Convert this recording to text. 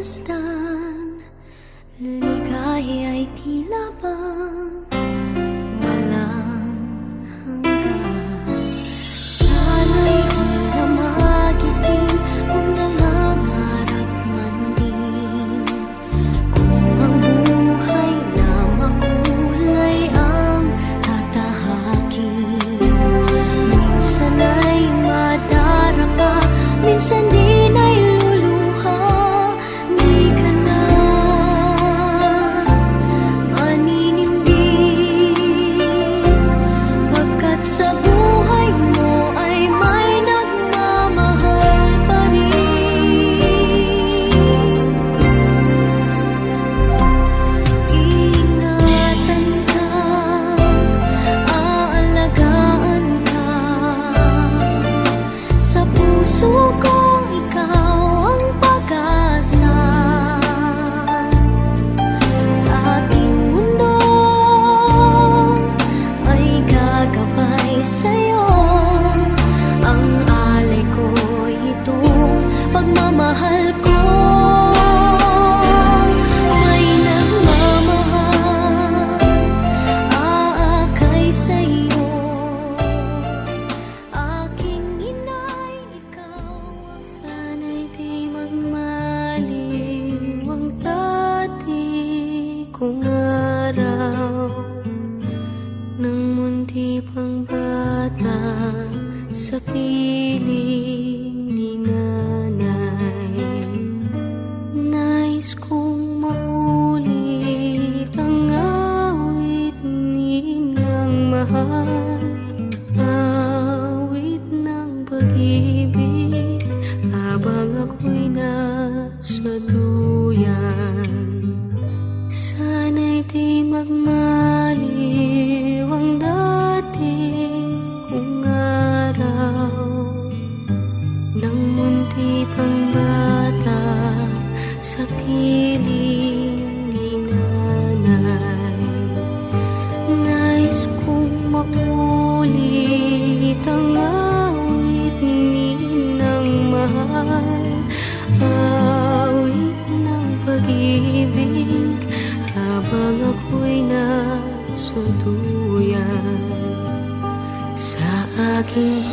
masdan, ligaya'y tila bang walang hanggan. Sana'y di na magising kung nangangarap man din, kung ang buhay na makulay ang tatahakin. Minsan ay madarapa, minsan din ay luluha. Di ka na maninindig, pagkat sa buhay mo ay may nagmamahal pa rin. Ingatan ka, aalagaan ka, sa puso kong ikaw ang pag-asa. Sa ating mundo ay gagabay sa'yo, ang alay ko'y itong pagmamahal ko. May nagmamahal, aakay sa'yo, aking inay, ikaw ang sana'y di magmaliw ang dati kong araw, nang munti pang bata sa piling ni nanay. Nais kong maulit ang awit ni ng mahal, awit ng pag-ibig, habang ako'y nasa duyan. Sana'y di magmaliw ang dati kong araw, nang munti pang bata sa piling ni nanay. Nais kong maulit ang awit ni ng mahal, awit ng pag-ibig, habang ako'y nasa duyan. Sa aking